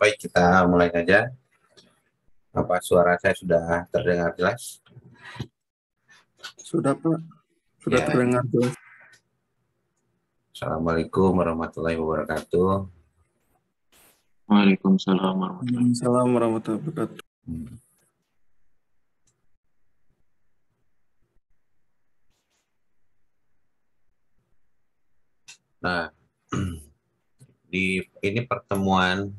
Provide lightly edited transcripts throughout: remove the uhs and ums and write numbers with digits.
Baik, kita mulai saja. Apa suara saya sudah terdengar jelas? Sudah, Pak. Sudah Ya. terdengar jelas. Assalamualaikum warahmatullahi wabarakatuh. Waalaikumsalam warahmatullahi wabarakatuh. Waalaikumsalam warahmatullahi wabarakatuh. Nah, ini pertemuan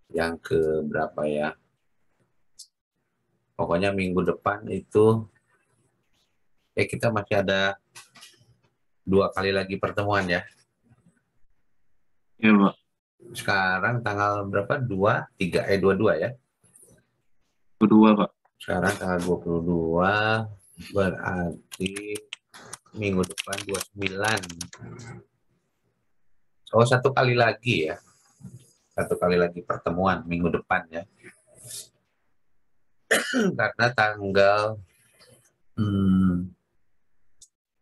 yang ke berapa ya? Pokoknya minggu depan itu kita masih ada 2 kali lagi pertemuan ya. Ya, Pak. Sekarang tanggal berapa? 22 ya. Kedua, Pak. Sekarang tanggal 22, berarti minggu depan 29. Oh, 1 kali lagi ya. 1 kali lagi pertemuan minggu depan ya. Karena tanggal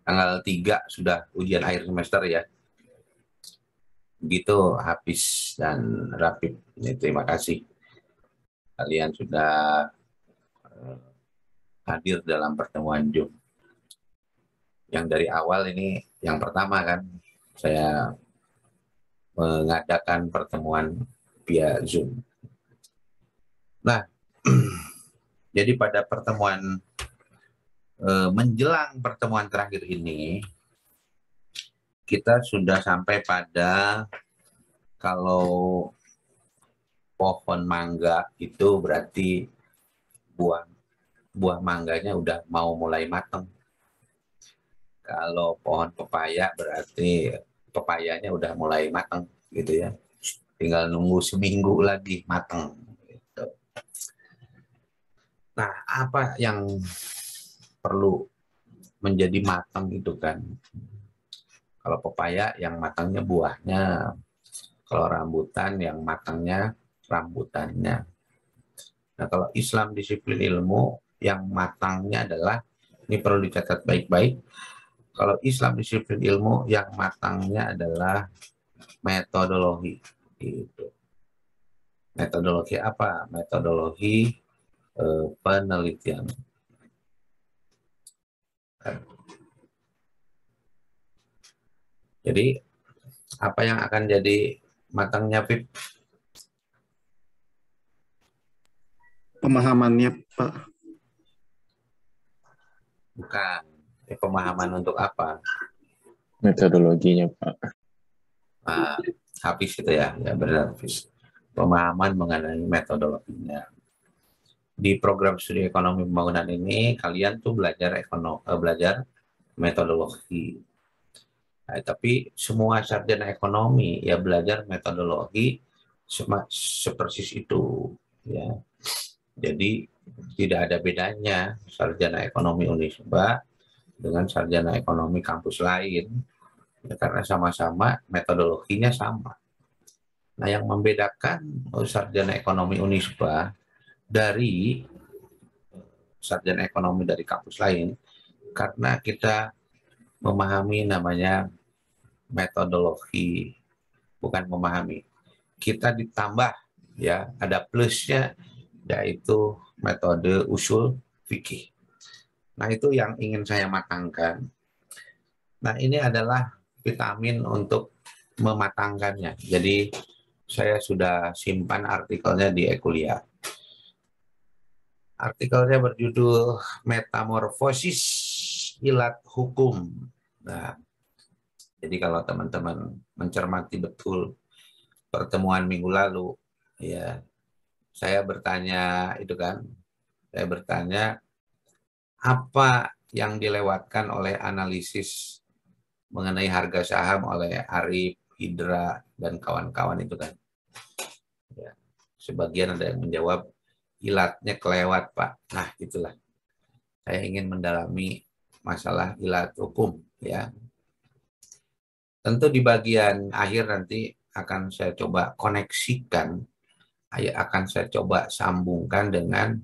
3 sudah ujian akhir semester ya. Begitu habis dan rapid. Terima kasih. Kalian sudah hadir dalam pertemuan Zoom. Yang dari awal ini yang pertama kan saya mengadakan pertemuan via Zoom. Nah, jadi pada pertemuan menjelang pertemuan terakhir ini kita sudah sampai pada kalau pohon mangga itu berarti buah mangganya udah mau mulai matang. Kalau pohon pepaya berarti pepayanya udah mulai matang gitu ya. Tinggal nunggu seminggu lagi matang. Gitu. Nah, apa yang perlu menjadi matang itu kan? Kalau pepaya yang matangnya buahnya, kalau rambutan yang matangnya rambutannya. Nah, kalau Islam disiplin ilmu yang matangnya adalah, ini perlu dicatat baik-baik, kalau Islam disiplin ilmu yang matangnya adalah metodologi. Gitu. Metodologi apa? Metodologi penelitian. Jadi apa yang akan jadi matangnya, Fit? Pemahamannya, Pak. Bukan. Pemahaman untuk apa? Metodologinya, Pak. Nah, habis itu ya, ya benar habis. Pemahaman mengenai metodologinya. Di program studi ekonomi pembangunan ini kalian tuh belajar belajar metodologi. Nah, tapi semua sarjana ekonomi ya belajar metodologi sepersis itu ya. Jadi tidak ada bedanya sarjana ekonomi Unisba dengan sarjana ekonomi kampus lain ya, karena sama-sama metodologinya sama. Nah, yang membedakan sarjana ekonomi Unisba dari sarjana ekonomi dari kampus lain karena kita memahami namanya metodologi, bukan memahami. Kita ditambah ya, ada plusnya yaitu metode usul fikih. Nah, itu yang ingin saya matangkan. Nah, ini adalah vitamin untuk mematangkannya. Jadi saya sudah simpan artikelnya di e-kuliah. Artikelnya berjudul Metamorfosis Ilat Hukum. Nah, jadi kalau teman-teman mencermati betul pertemuan minggu lalu, ya saya bertanya itu kan, saya bertanya apa yang dilewatkan oleh analisis mengenai harga saham oleh Arif, Hidra, dan kawan-kawan itu kan. Ya, sebagian ada yang menjawab ilatnya kelewat, Pak. Nah, itulah. Saya ingin mendalami masalah ilat hukum, ya. Tentu di bagian akhir nanti akan saya coba koneksikan, akan saya coba sambungkan dengan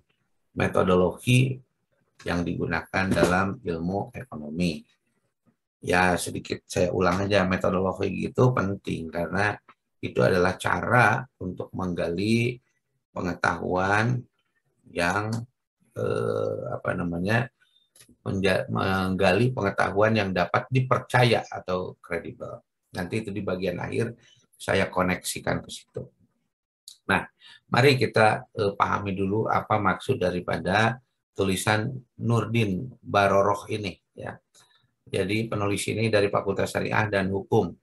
metodologi yang digunakan dalam ilmu ekonomi. Ya sedikit saya ulang aja, metodologi itu penting karena itu adalah cara untuk menggali pengetahuan yang menggali pengetahuan yang dapat dipercaya atau kredibel. Nanti itu di bagian akhir saya koneksikan ke situ. Nah, mari kita pahami dulu apa maksud daripada tulisan Nurdin Baroroh ini ya. Jadi penulis ini dari Fakultas Syariah dan Hukum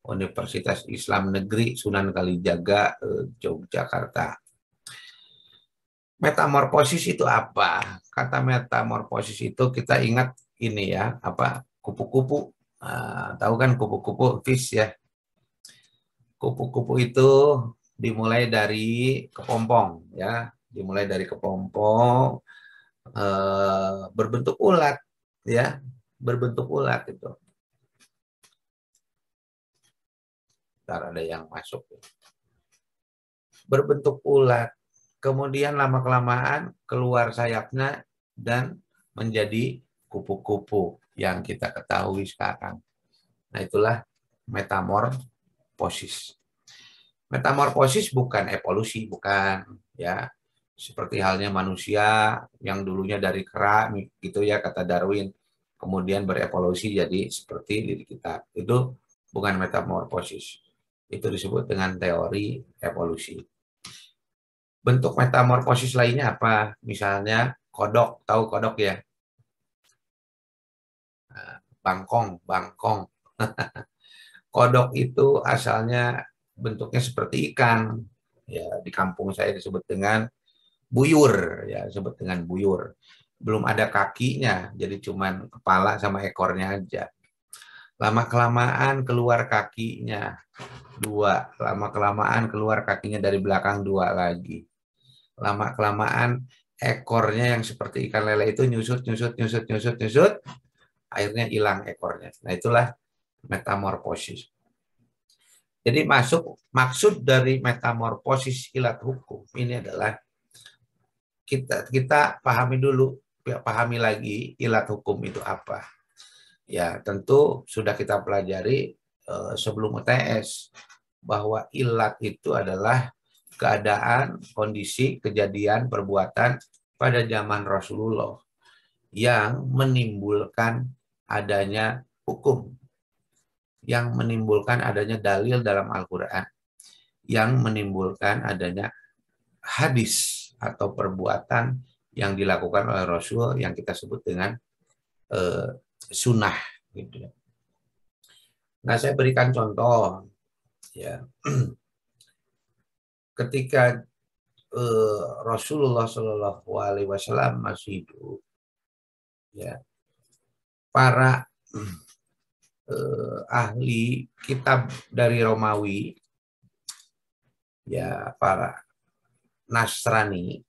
Universitas Islam Negeri Sunan Kalijaga, Yogyakarta. Metamorfosis itu apa? Kata metamorfosis itu kita ingat ini ya, apa? Kupu-kupu. Tahu kan kupu-kupu fish ya. Kupu-kupu itu dimulai dari kepompong ya, dimulai dari kepompong berbentuk ulat ya, berbentuk ulat itu. Ntar ada yang masuk. Berbentuk ulat. Kemudian lama-kelamaan keluar sayapnya dan menjadi kupu-kupu yang kita ketahui sekarang. Nah, itulah metamorfosis. Metamorfosis bukan evolusi, bukan ya. Seperti halnya manusia yang dulunya dari kera gitu ya kata Darwin, kemudian berevolusi jadi seperti diri kita. Itu bukan metamorfosis. Itu disebut dengan teori evolusi. Bentuk metamorfosis lainnya apa? Misalnya kodok, tahu kodok ya? Bangkong. Kodok itu asalnya bentuknya seperti ikan. Ya, di kampung saya disebut dengan buyur, ya, disebut dengan buyur. Belum ada kakinya, jadi cuman kepala sama ekornya aja. Lama-kelamaan keluar kakinya, 2. Lama-kelamaan keluar kakinya dari belakang 2 lagi. Lama-kelamaan ekornya yang seperti ikan lele itu nyusut, akhirnya hilang ekornya. Nah, itulah metamorfosis. Jadi maksud dari metamorfosis ilat hukum ini adalah kita pahami lagi ilat hukum itu apa. Ya, tentu sudah kita pelajari sebelum UTS bahwa ilat itu adalah keadaan, kondisi, kejadian, perbuatan pada zaman Rasulullah yang menimbulkan adanya hukum, yang menimbulkan adanya dalil dalam Al-Quran, yang menimbulkan adanya hadis atau perbuatan yang dilakukan oleh Rasul yang kita sebut dengan sunnah. Gitu. Nah, saya berikan contoh. Ya. Ketika Rasulullah Shallallahu Alaihi Wasallam masih hidup, ya, para ahli kitab dari Romawi, ya, para Nasrani,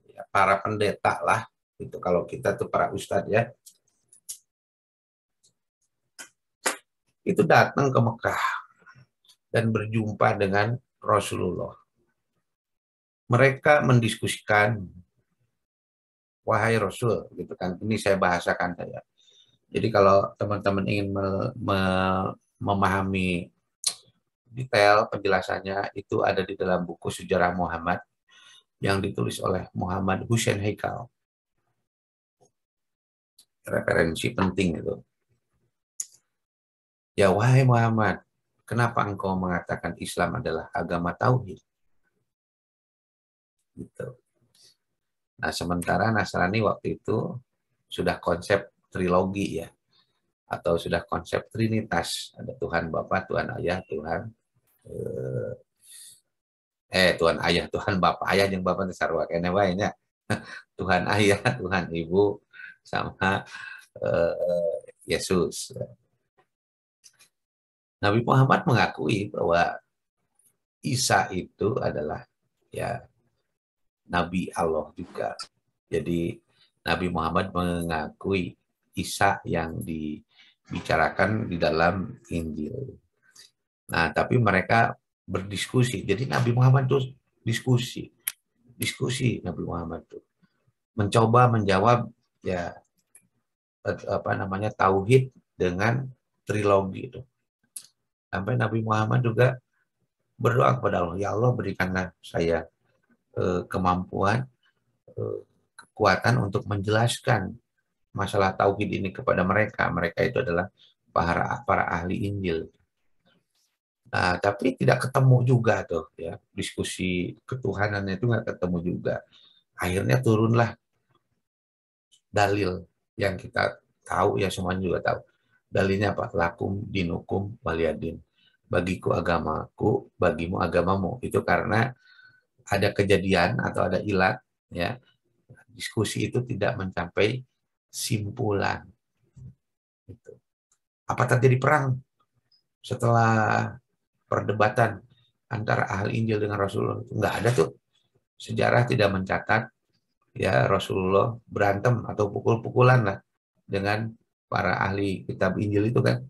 ya, para pendeta lah, itu kalau kita tuh para ustadz ya, itu datang ke Mekah dan berjumpa dengan Rasulullah. Mereka mendiskusikan, wahai Rasul, gitu kan. Ini saya bahasakan saya. Jadi kalau teman-teman ingin memahami detail penjelasannya, itu ada di dalam buku Sejarah Muhammad yang ditulis oleh Muhammad Hussein Haikal. Referensi penting itu. Ya, wahai Muhammad, kenapa engkau mengatakan Islam adalah agama tauhid? Gitu. Nah, sementara Nasrani waktu itu sudah konsep trilogi ya, atau sudah konsep trinitas, ada Tuhan Bapa, Tuhan Ayah, Tuhan Ayah, Tuhan Bapa, Ayah yang Bapa itu sarwa kene wae nya. Tuhan Ayah, Tuhan Ibu sama Yesus. Nabi Muhammad mengakui bahwa Isa itu adalah ya Nabi Allah juga. Jadi Nabi Muhammad mengakui Isa yang dibicarakan di dalam Injil. Nah, tapi mereka berdiskusi. Jadi Nabi Muhammad itu diskusi Nabi Muhammad itu mencoba menjawab ya tauhid dengan trilogi itu. Sampai Nabi Muhammad juga berdoa kepada Allah, ya Allah berikanlah saya kemampuan, kekuatan untuk menjelaskan masalah tauhid ini kepada mereka. Mereka itu adalah para ahli Injil. Nah, tapi tidak ketemu juga tuh ya, diskusi ketuhanannya itu nggak ketemu juga. Akhirnya turunlah dalil yang kita tahu ya, semuanya juga tahu. Dalilnya apa? Lakum dinukum waliyadin. Bagiku agamaku, bagimu agamamu. Itu karena ada kejadian atau ada ilat ya. Diskusi itu tidak mencapai simpulan. Gitu. Apa terjadi perang setelah perdebatan antara ahli Injil dengan Rasulullah? Enggak ada tuh. Sejarah tidak mencatat ya Rasulullah berantem atau pukul-pukulan lah dengan para ahli kitab Injil itu kan.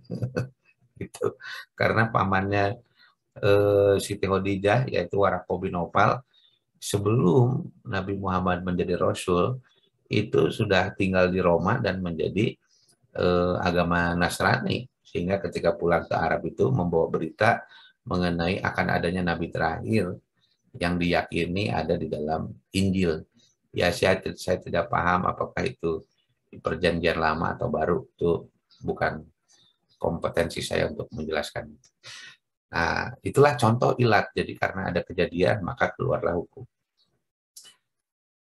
Gitu. Karena pamannya Siti Khadijah yaitu Waraqah bin Naufal sebelum Nabi Muhammad menjadi Rasul itu sudah tinggal di Roma dan menjadi agama Nasrani, sehingga ketika pulang ke Arab itu membawa berita mengenai akan adanya Nabi terakhir yang diyakini ada di dalam Injil. Ya saya tidak paham apakah itu di perjanjian lama atau baru, itu bukan kompetensi saya untuk menjelaskan. Nah, itulah contoh ilat. Jadi karena ada kejadian maka keluarlah hukum.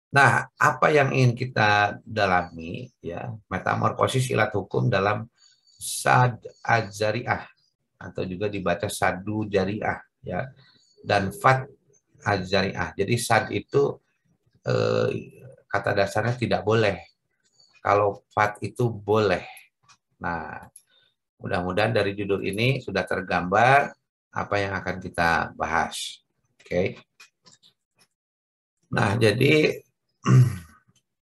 Nah, apa yang ingin kita dalami ya, metamorfosis ilat hukum dalam sad az-zari'ah atau juga dibaca sadu jari'ah ya, dan fat az-zari'ah. Jadi sad itu kata dasarnya tidak boleh. Kalau fat itu boleh. Nah, mudah-mudahan dari judul ini sudah tergambar apa yang akan kita bahas. Oke. Nah, jadi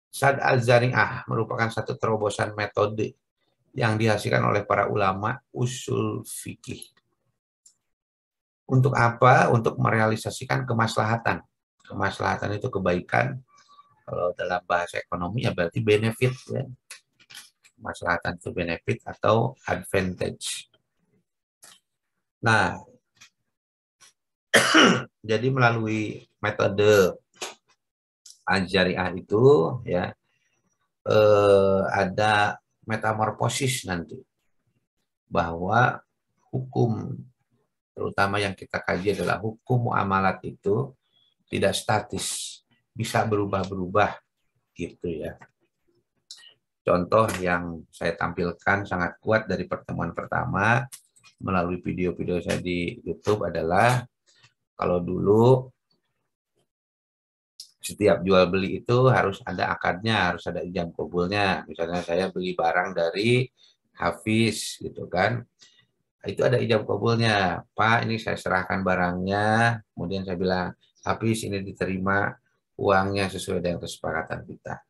sad az-zari'ah merupakan satu terobosan metode yang dihasilkan oleh para ulama usul fikih. Untuk apa? Untuk merealisasikan kemaslahatan. Kemaslahatan itu kebaikan. Kalau dalam bahasa ekonomi ya berarti benefit ya. Kemaslahatan itu benefit atau advantage. Nah, jadi melalui metode az-zari'ah itu ya ada metamorfosis nanti bahwa hukum terutama yang kita kaji adalah hukum muamalat itu tidak statis, bisa berubah-berubah gitu ya. Contoh yang saya tampilkan sangat kuat dari pertemuan pertama melalui video-video saya di YouTube adalah kalau dulu setiap jual beli itu harus ada akadnya, harus ada ijab kabulnya. Misalnya saya beli barang dari Hafiz gitu kan. Itu ada ijab kabulnya. Pak, ini saya serahkan barangnya. Kemudian saya bilang, Hafiz ini diterima uangnya sesuai dengan kesepakatan kita.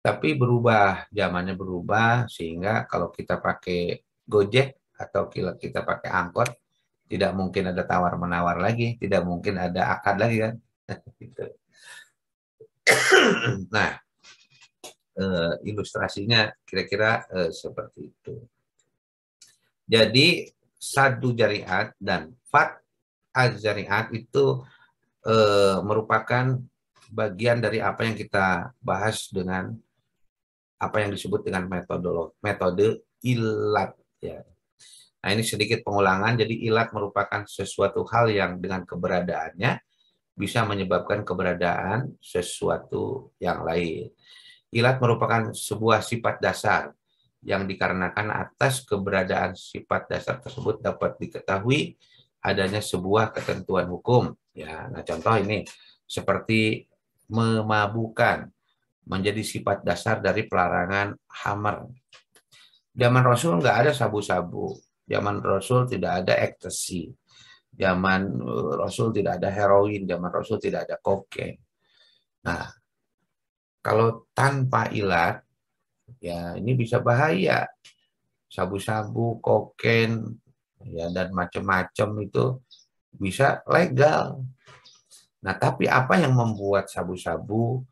Tapi berubah, zamannya berubah sehingga kalau kita pakai Gojek atau kita pakai angkot, tidak mungkin ada tawar-menawar lagi, tidak mungkin ada akad lagi kan. Gitu. Nah, ilustrasinya kira-kira seperti itu. Jadi sadu jariat dan fat az-zariat itu merupakan bagian dari apa yang kita bahas dengan apa yang disebut dengan metode ilat ya. Nah, ini sedikit pengulangan. Jadi ilat merupakan sesuatu hal yang dengan keberadaannya bisa menyebabkan keberadaan sesuatu yang lain. Ilat merupakan sebuah sifat dasar yang dikarenakan atas keberadaan sifat dasar tersebut dapat diketahui adanya sebuah ketentuan hukum. Ya, nah contoh ini seperti memabukkan menjadi sifat dasar dari pelarangan khamar. Zaman Rasul nggak ada sabu-sabu. Zaman Rasul tidak ada ecstasy. Zaman Rasul tidak ada heroin. Zaman Rasul tidak ada kokain. Nah, kalau tanpa ilat, ya ini bisa bahaya. Sabu-sabu, kokain, ya dan macam-macam itu bisa legal. Nah, tapi apa yang membuat sabu-sabu,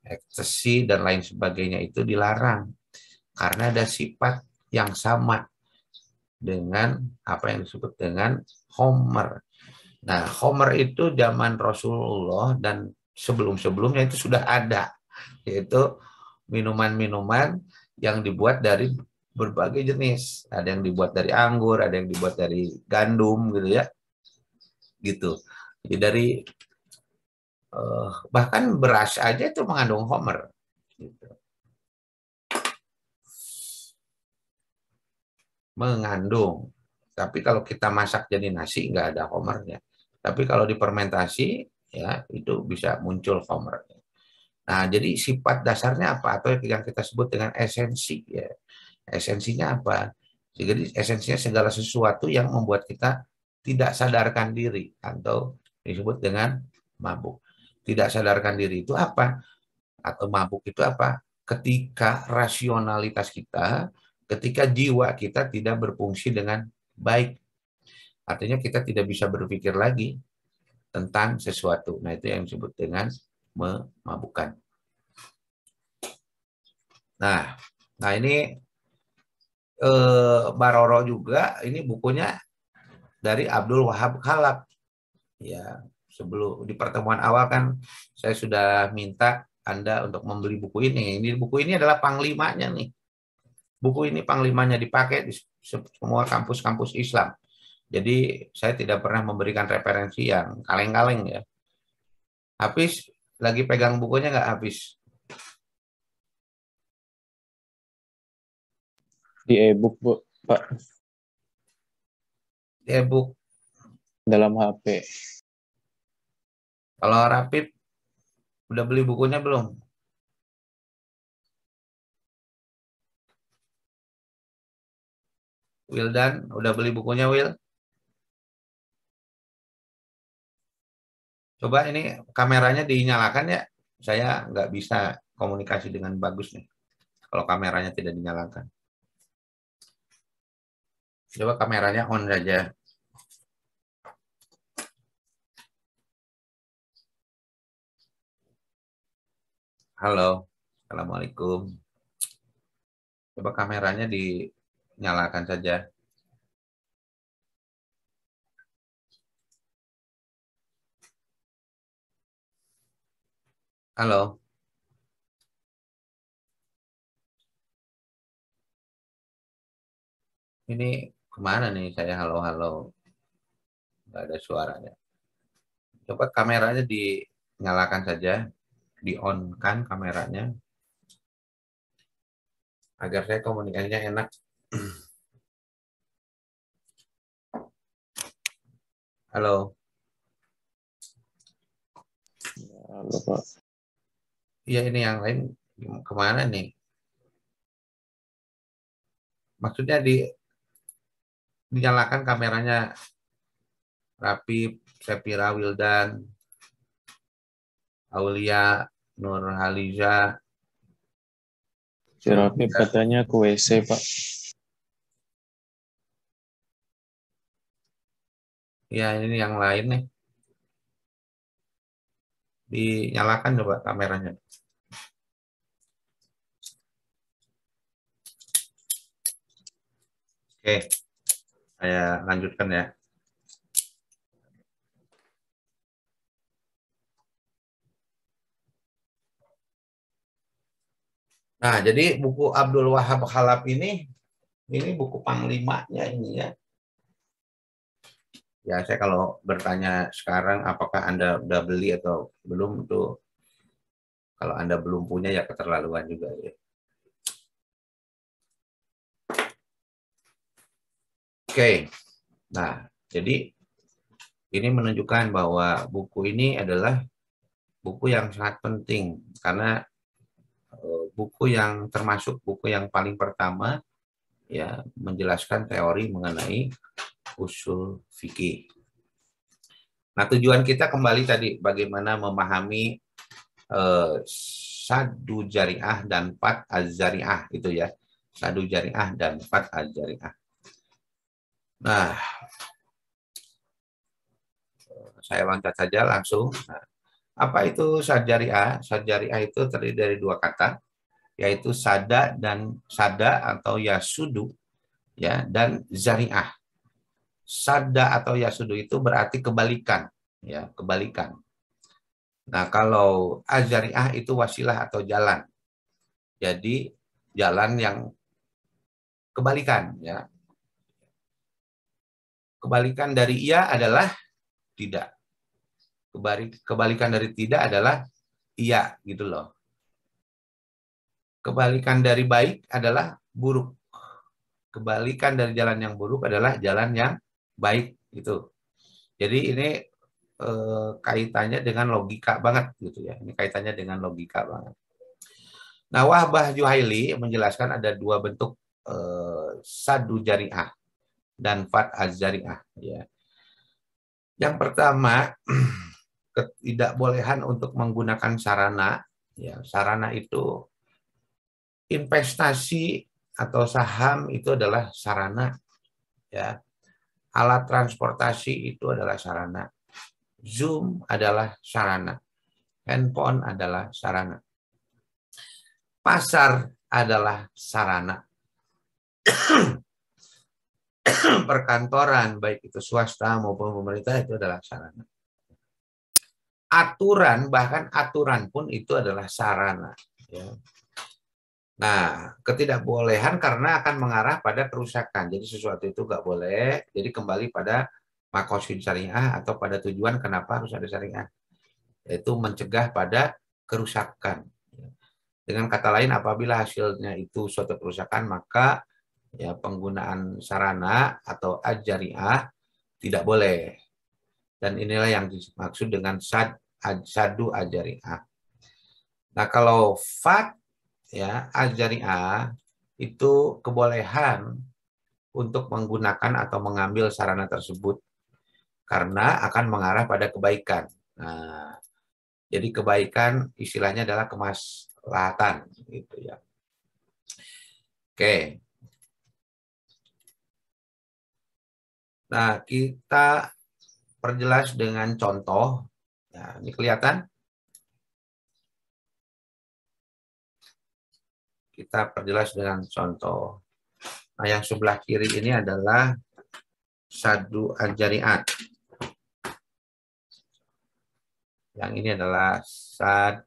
ecstasy dan lain sebagainya itu dilarang? Karena ada sifat yang sama dengan apa yang disebut dengan homer. Nah, homer itu zaman Rasulullah dan sebelum-sebelumnya itu sudah ada, yaitu minuman-minuman yang dibuat dari berbagai jenis. Ada yang dibuat dari anggur, ada yang dibuat dari gandum gitu ya. Gitu. Jadi dari bahkan beras aja itu mengandung homer. Gitu. Mengandung. Tapi kalau kita masak jadi nasi nggak ada homernya. Tapi kalau difermentasi ya itu bisa muncul homernya. Nah, jadi sifat dasarnya apa atau yang kita sebut dengan esensi ya. Esensinya apa? Jadi esensinya segala sesuatu yang membuat kita tidak sadarkan diri atau disebut dengan mabuk. Tidak sadarkan diri itu apa? Atau mabuk itu apa? Ketika rasionalitas kita, ketika jiwa kita tidak berfungsi dengan baik. Artinya kita tidak bisa berpikir lagi tentang sesuatu. Nah, itu yang disebut dengan memabukkan. Nah ini Baroro juga, ini bukunya dari Abdul Wahab Khalaf. Ya, sebelum di pertemuan awal kan saya sudah minta Anda untuk membeli buku ini. Ini buku ini adalah panglimanya nih. Buku ini panglimanya dipakai di semua kampus-kampus Islam. Jadi saya tidak pernah memberikan referensi yang kaleng-kaleng ya. Hafiz lagi pegang bukunya nggak Hafiz? Di e-book, Bu, Pak. Di e-book. Dalam HP. Kalau Rapid udah beli bukunya belum? Wildan, udah beli bukunya, Will? Coba ini kameranya dinyalakan ya. Saya nggak bisa komunikasi dengan bagus nih. Kalau kameranya tidak dinyalakan. Coba kameranya on saja. Halo, Assalamualaikum. Coba kameranya dinyalakan saja. Halo. Ini kemana nih saya halo-halo? Nggak ada suaranya. Coba kameranya dinyalakan saja. Di-on-kan kameranya. Agar saya komunikasinya enak. Halo. Halo, Pak. Iya, ini yang lain kemana nih? Maksudnya dinyalakan kameranya Rapip, Sepira Wildan, Aulia, Nurhaliza. Si Rapip katanya ke WC, Pak. Ya, ini yang lain nih. Dinyalakan coba kameranya. Oke, saya lanjutkan ya. Nah, jadi buku Abdul Wahab Khalaf ini buku panglimanya ini ya. Ya, saya kalau bertanya sekarang apakah Anda udah beli atau belum, itu kalau Anda belum punya ya keterlaluan juga ya. Oke, nah jadi ini menunjukkan bahwa buku ini adalah buku yang sangat penting karena buku yang termasuk buku yang paling pertama ya menjelaskan teori mengenai usul fikih. Nah, tujuan kita kembali tadi bagaimana memahami sadu jariah dan fat az-zariah itu ya. Sadu jariah dan fat az-zariah. Nah, saya loncat saja langsung. Nah, apa itu sad jariah? Sad jariah itu terdiri dari dua kata, yaitu sada dan sada atau yasudu ya, dan zari'ah. Sadda atau yasudu itu berarti kebalikan, ya, kebalikan. Nah, kalau azari'ah itu wasilah atau jalan. Jadi jalan yang kebalikan, ya. Kebalikan dari iya adalah tidak. Kebalikan dari tidak adalah iya, gitu loh. Kebalikan dari baik adalah buruk. Kebalikan dari jalan yang buruk adalah jalan yang baik, gitu. Jadi ini kaitannya dengan logika banget, gitu ya. Ini kaitannya dengan logika banget. Nah, Wahbah Juhaili menjelaskan ada dua bentuk sadu jari'ah dan fat az-jari'ah, ya. Yang pertama, ketidakbolehan untuk menggunakan sarana, ya. Sarana itu investasi atau saham itu adalah sarana, ya. Alat transportasi itu adalah sarana. Zoom adalah sarana. Handphone adalah sarana. Pasar adalah sarana. Perkantoran, baik itu swasta maupun pemerintah, itu adalah sarana. Aturan, bahkan aturan pun itu adalah sarana. Ya. Nah, ketidakbolehan karena akan mengarah pada kerusakan. Jadi sesuatu itu nggak boleh. Jadi kembali pada maqasid syariah atau pada tujuan kenapa harus ada syariah. Yaitu mencegah pada kerusakan. Dengan kata lain, apabila hasilnya itu suatu kerusakan, maka ya penggunaan sarana atau az-jari'ah tidak boleh. Dan inilah yang dimaksud dengan sadu az-jari'ah. Nah, kalau fat, ya, az-jari'ah itu kebolehan untuk menggunakan atau mengambil sarana tersebut karena akan mengarah pada kebaikan. Nah, jadi kebaikan istilahnya adalah kemaslahatan, gitu ya. Oke. Nah, kita perjelas dengan contoh. Nah, ini kelihatan? Kita perjelas dengan contoh. Nah, yang sebelah kiri ini adalah sadu az-jari'at. Yang ini adalah sad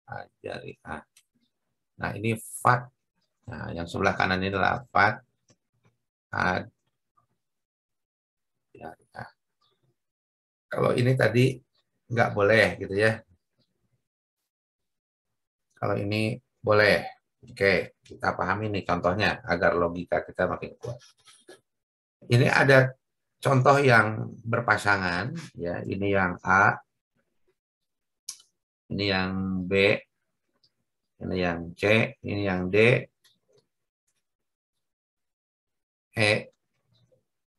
az-jari'ah. Nah, ini fat. Nah, yang sebelah kanan ini adalah fat az-jari'ah. Kalau ini tadi nggak boleh, gitu ya. Kalau ini boleh. Oke, kita pahami nih contohnya agar logika kita makin kuat. Ini ada contoh yang berpasangan, ya. Ini yang A, ini yang B, ini yang C, ini yang D, E,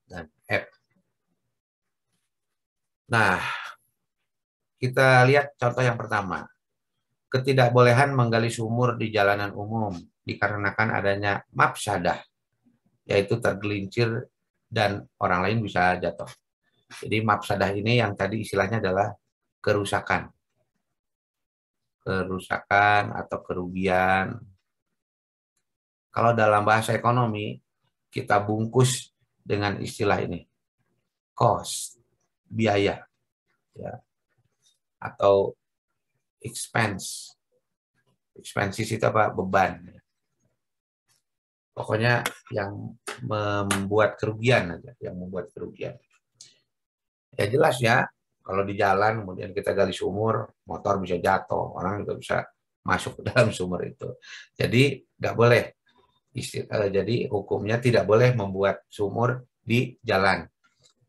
dan F. Nah, kita lihat contoh yang pertama. Ketidakbolehan menggali sumur di jalanan umum dikarenakan adanya mafsadah, yaitu tergelincir dan orang lain bisa jatuh. Jadi mafsadah ini yang tadi istilahnya adalah kerusakan. Kerusakan atau kerugian. Kalau dalam bahasa ekonomi, kita bungkus dengan istilah ini. Cost, biaya. Ya. Atau expense. Expenses itu apa? Beban. Pokoknya yang membuat kerugian aja, yang membuat kerugian. Ya jelas ya, kalau di jalan kemudian kita gali sumur, motor bisa jatuh, orang juga bisa masuk ke dalam sumur itu. Jadi nggak boleh. Jadi hukumnya tidak boleh membuat sumur di jalan,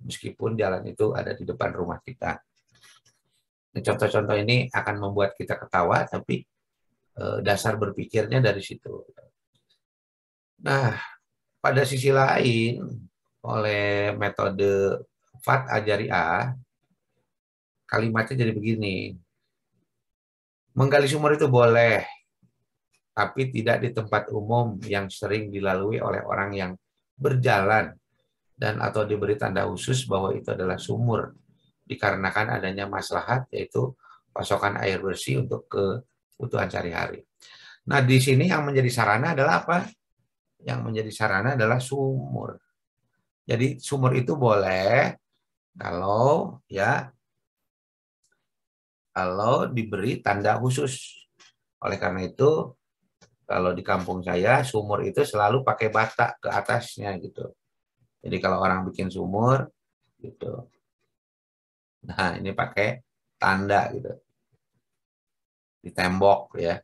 meskipun jalan itu ada di depan rumah kita. Contoh-contoh ini akan membuat kita ketawa, tapi dasar berpikirnya dari situ. Nah, pada sisi lain, oleh metode fat az-jari'ah, kalimatnya jadi begini. Menggali sumur itu boleh, tapi tidak di tempat umum yang sering dilalui oleh orang yang berjalan dan atau diberi tanda khusus bahwa itu adalah sumur dikarenakan adanya maslahat yaitu pasokan air bersih untuk kebutuhan sehari-hari. Nah, di sini yang menjadi sarana adalah apa? Yang menjadi sarana adalah sumur. Jadi sumur itu boleh kalau diberi tanda khusus. Oleh karena itu, kalau di kampung saya sumur itu selalu pakai bata ke atasnya gitu. Jadi kalau orang bikin sumur gitu. Nah, ini pakai tanda gitu. Di tembok ya.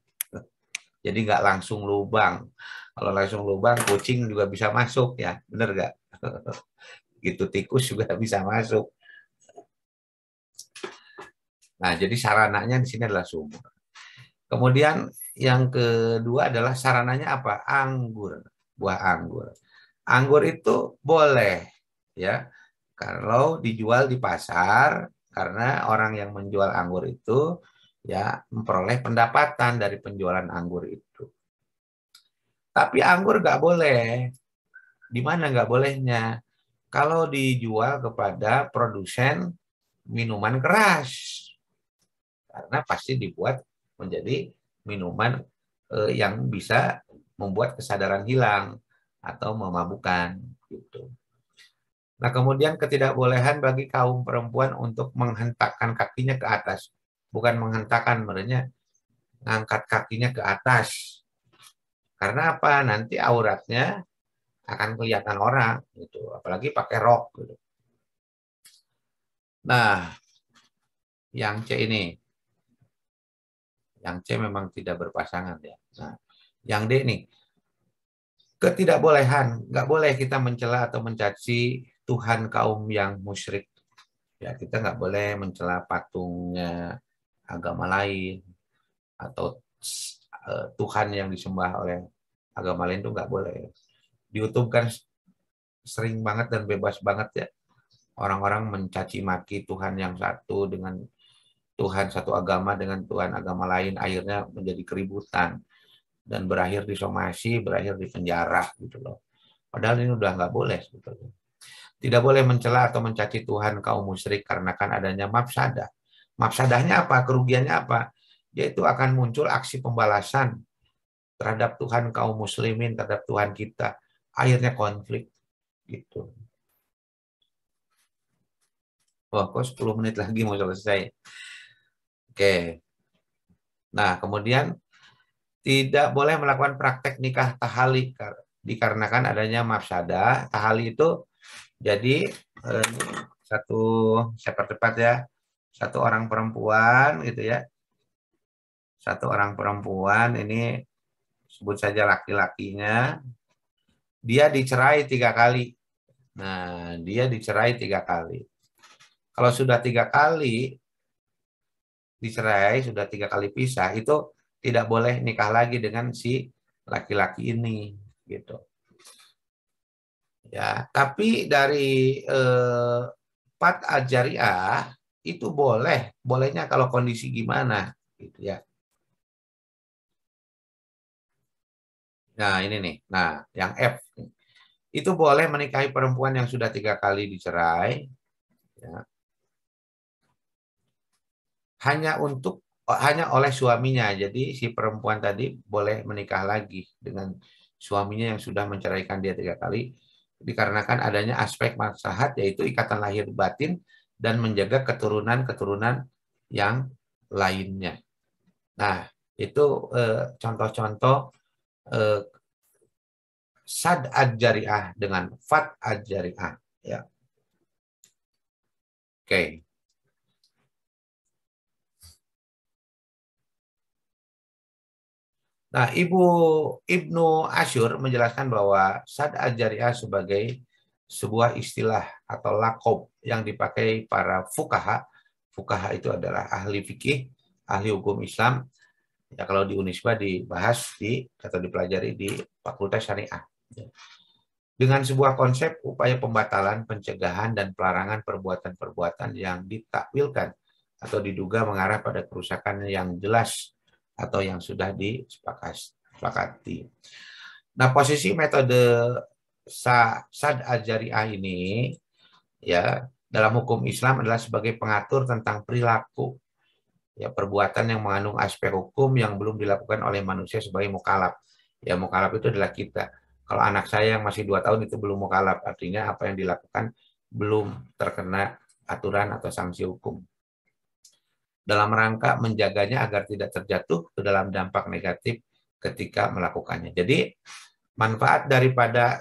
Jadi nggak langsung lubang. Kalau langsung lubang, kucing juga bisa masuk ya. Bener nggak? Gitu, tikus juga bisa masuk. Nah, jadi sarananya di sini adalah sumur. Kemudian yang kedua adalah sarananya apa? Anggur, buah anggur. Anggur itu boleh ya kalau dijual di pasar karena orang yang menjual anggur itu ya memperoleh pendapatan dari penjualan anggur itu. Tapi anggur nggak boleh. Di mana nggak bolehnya? Kalau dijual kepada produsen minuman keras. Karena pasti dibuat menjadi minuman yang bisa membuat kesadaran hilang atau memabukkan gitu. Nah, kemudian ketidakbolehan bagi kaum perempuan untuk menghentakkan kakinya ke atas. Bukan menghentakkan, sebenarnya ngangkat kakinya ke atas. Karena apa? Nanti auratnya akan kelihatan orang gitu, apalagi pakai rok gitu. Nah, yang C ini. Yang C memang tidak berpasangan ya. Nah, yang D nih, ketidakbolehan, nggak boleh kita mencela atau mencaci Tuhan kaum yang musyrik. Ya, kita nggak boleh mencela patungnya agama lain atau Tuhan yang disembah oleh agama lain itu nggak boleh. Di YouTube kan sering banget dan bebas banget ya orang-orang mencaci maki Tuhan yang satu dengan Tuhan satu agama dengan Tuhan agama lain, akhirnya menjadi keributan dan berakhir di somasi, berakhir di penjara gitu loh. Padahal ini udah nggak boleh sebetulnya. Tidak boleh mencela atau mencaci Tuhan kaum musyrik karena kan adanya mafsadah. Mafsadahnya apa? Kerugiannya apa? Yaitu akan muncul aksi pembalasan terhadap Tuhan kaum muslimin, terhadap Tuhan kita. Akhirnya konflik gitu. Wah, kok 10 menit lagi mau selesai. Oke. Nah, kemudian tidak boleh melakukan praktek nikah tahali dikarenakan adanya mafsadah. Tahali itu jadi satu, saya percepat ya, satu orang perempuan gitu ya. Satu orang perempuan ini sebut saja laki-lakinya, dia dicerai 3 kali. Nah, dia dicerai 3 kali. Kalau sudah 3 kali dicerai, sudah 3 kali pisah, itu tidak boleh nikah lagi dengan si laki-laki ini, gitu. Ya, tapi dari Fat Ajariah itu boleh, bolehnya kalau kondisi gimana, gitu ya. Nah, ini nih. Nah, yang F. Itu boleh menikahi perempuan yang sudah 3 kali dicerai. Ya. Hanya oleh suaminya. Jadi si perempuan tadi boleh menikah lagi dengan suaminya yang sudah menceraikan dia 3 kali. Dikarenakan adanya aspek maslahat yaitu ikatan lahir batin dan menjaga keturunan-keturunan yang lainnya. Nah, itu contoh-contoh sad ad-jariah dengan fat ad-jariah ya. Oke. Nah, Ibnu Asyur menjelaskan bahwa sad ad-jariah sebagai sebuah istilah atau lakob yang dipakai para fukaha. Fukaha itu adalah ahli fikih, ahli hukum Islam. Ya, kalau di Unisba dibahas atau dipelajari di Fakultas Syariah. Dengan sebuah konsep upaya pembatalan, pencegahan, dan pelarangan perbuatan-perbuatan yang ditakwilkan atau diduga mengarah pada kerusakan yang jelas atau yang sudah disepakati. Nah, posisi metode Sad al-Jariah ini ya dalam hukum Islam adalah sebagai pengatur tentang perilaku, ya, perbuatan yang mengandung aspek hukum yang belum dilakukan oleh manusia sebagai mukallaf. Ya, mukallaf itu adalah kita. Kalau anak saya yang masih 2 tahun itu belum mukallaf, artinya apa yang dilakukan belum terkena aturan atau sanksi hukum. Dalam rangka menjaganya agar tidak terjatuh ke dalam dampak negatif ketika melakukannya. Jadi manfaat daripada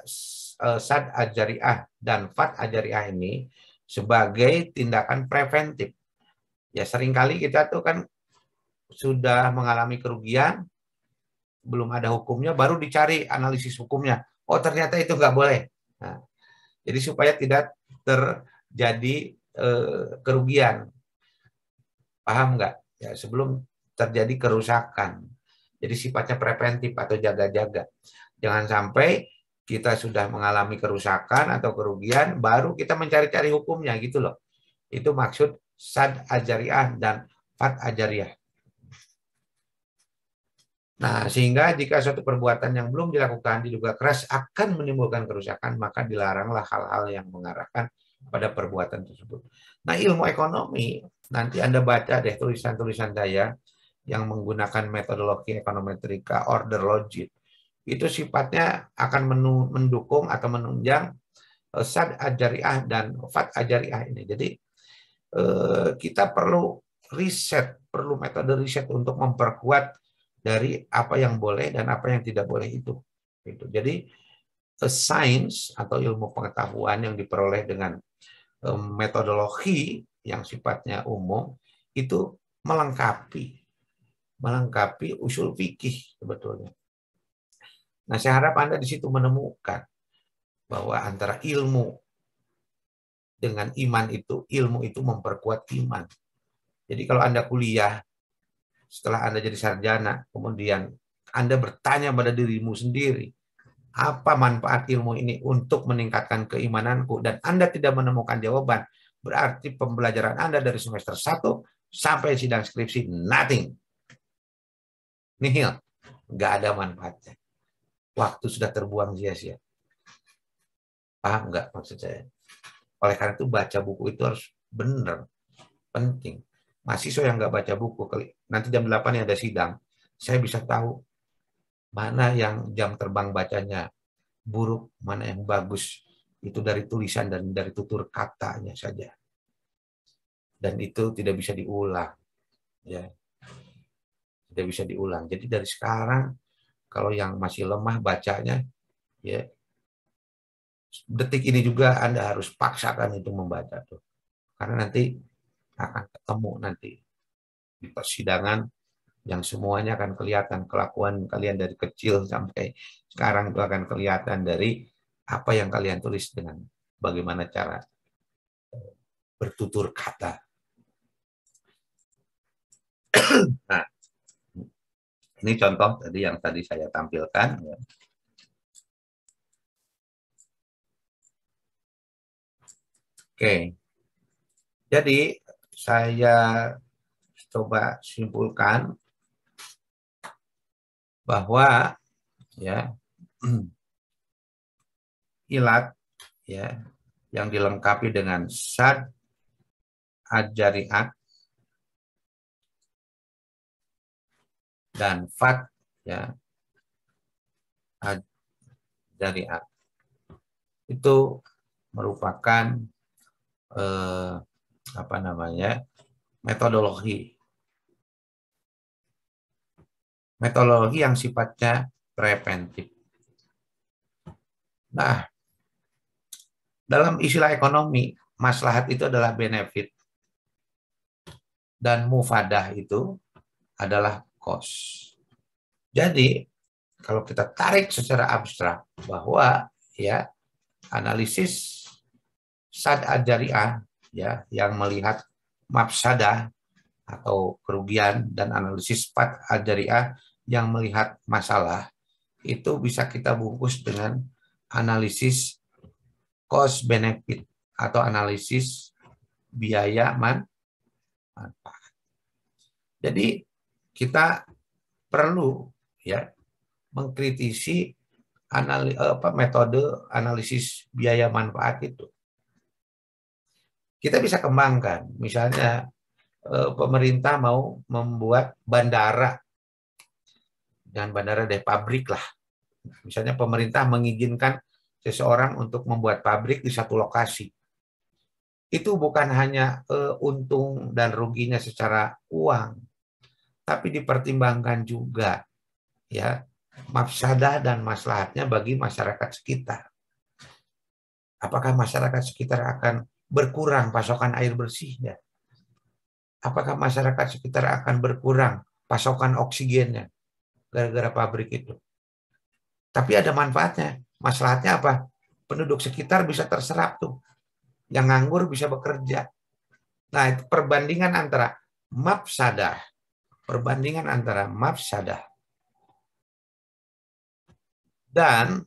sad ajariah dan fat ajariah ini sebagai tindakan preventif. Ya, seringkali kita tuh kan sudah mengalami kerugian, belum ada hukumnya, baru dicari analisis hukumnya. Oh, ternyata itu nggak boleh. Nah, jadi supaya tidak terjadi kerugian. Paham nggak? Ya, sebelum terjadi kerusakan. Jadi sifatnya preventif atau jaga-jaga. Jangan sampai kita sudah mengalami kerusakan atau kerugian, baru kita mencari-cari hukumnya gitu loh. Itu maksud sad ajariah dan fat ajariah. Nah, sehingga jika suatu perbuatan yang belum dilakukan diduga keras akan menimbulkan kerusakan, maka dilaranglah hal-hal yang mengarahkan pada perbuatan tersebut. Nah, ilmu ekonomi, nanti Anda baca deh tulisan-tulisan saya yang menggunakan metodologi ekonometrika order logic. Itu sifatnya akan mendukung atau menunjang sad ajariah dan fat ajariah ini. Jadi kita perlu riset, perlu metode riset untuk memperkuat dari apa yang boleh dan apa yang tidak boleh itu. Jadi sains atau ilmu pengetahuan yang diperoleh dengan metodologi yang sifatnya umum itu melengkapi usul fikih sebetulnya. Nah, saya harap Anda di situ menemukan bahwa antara ilmu dengan iman itu, ilmu itu memperkuat iman. Jadi kalau Anda kuliah, setelah Anda jadi sarjana, kemudian Anda bertanya pada dirimu sendiri, apa manfaat ilmu ini untuk meningkatkan keimananku, dan Anda tidak menemukan jawaban, berarti pembelajaran Anda dari semester 1 sampai sidang skripsi, nothing. Nihil. Nggak ada manfaatnya. Waktu sudah terbuang sia-sia. Paham nggak maksud saya? Oleh karena itu baca buku itu harus benar, penting. Mahasiswa yang nggak baca buku, nanti jam 8 ada sidang, saya bisa tahu mana yang jam terbang bacanya buruk, mana yang bagus. Itu dari tulisan dan dari tutur katanya saja. Dan itu tidak bisa diulang. Ya. Tidak bisa diulang. Jadi dari sekarang, kalau yang masih lemah bacanya, ya, detik ini juga Anda harus paksakan itu membaca tuh. Karena nanti akan ketemu nanti di persidangan yang semuanya akan kelihatan kelakuan kalian dari kecil sampai sekarang itu akan kelihatan dari apa yang kalian tulis dengan bagaimana cara bertutur kata. Nah, ini contoh tadi yang tadi saya tampilkan. Ya. Oke, jadi saya coba simpulkan bahwa ya ilat ya yang dilengkapi dengan sad ajariah dan fat ya ajariah itu merupakan apa namanya metodologi yang sifatnya preventif. Nah, dalam istilah ekonomi, maslahat itu adalah benefit dan mufadah itu adalah cost. Jadi, kalau kita tarik secara abstrak bahwa ya analisis sad ajariah ya yang melihat mafsadah atau kerugian dan analisis fat ajariah yang melihat masalah, itu bisa kita bungkus dengan analisis cost benefit atau analisis biaya manfaat. Jadi kita perlu ya mengkritisi metode analisis biaya manfaat itu. Kita bisa kembangkan. Misalnya pemerintah mau membuat bandara, dan bandara deh pabrik lah. Misalnya pemerintah mengizinkan seseorang untuk membuat pabrik di satu lokasi. Itu bukan hanya untung dan ruginya secara uang, tapi dipertimbangkan juga ya mafsadah dan maslahatnya bagi masyarakat sekitar. Apakah masyarakat sekitar akan berkurang pasokan air bersihnya? Apakah masyarakat sekitar akan berkurang pasokan oksigennya gara-gara pabrik itu? Tapi ada manfaatnya. Maslahatnya apa? Penduduk sekitar bisa terserap tuh. Yang nganggur bisa bekerja. Nah, itu perbandingan antara mafsadah. Perbandingan antara mafsadah dan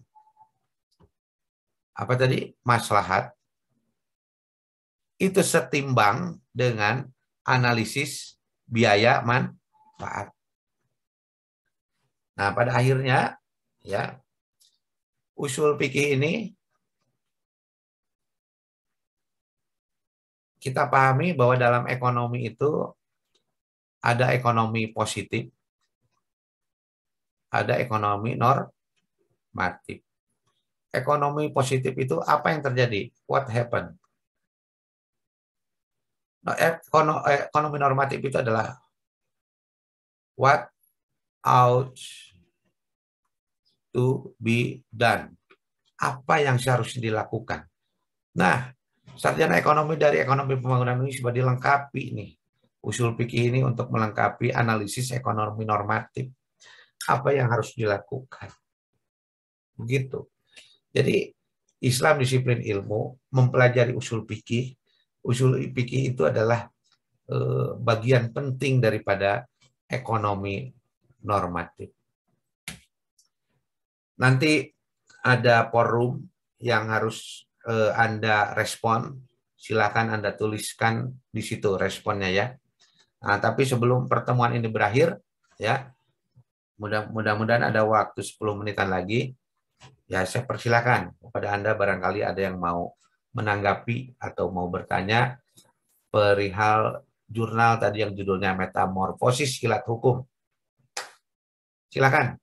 apa tadi? Maslahat. Itu setimbang dengan analisis biaya manfaat. Nah, pada akhirnya ya usul fikih ini kita pahami bahwa dalam ekonomi itu ada ekonomi positif, ada ekonomi normatif. Ekonomi positif itu apa yang terjadi? What happened? Nah, ekonomi normatif itu adalah what ought to be done. Apa yang seharusnya dilakukan. Nah, sarjana ekonomi dari ekonomi pembangunan ini sudah dilengkapi nih. Usul fikih ini untuk melengkapi analisis ekonomi normatif. Apa yang harus dilakukan. Begitu. Jadi Islam disiplin ilmu, mempelajari usul fikih. Usul fikih itu adalah bagian penting daripada ekonomi normatif. Nanti ada forum yang harus Anda respon. Silakan Anda tuliskan di situ responnya ya. Nah, tapi sebelum pertemuan ini berakhir, ya, mudah-mudahan ada waktu 10 menitan lagi. Ya, saya persilakan kepada Anda barangkali ada yang mau menanggapi atau mau bertanya perihal jurnal tadi yang judulnya Metamorfosis Kilat Hukum. Silakan.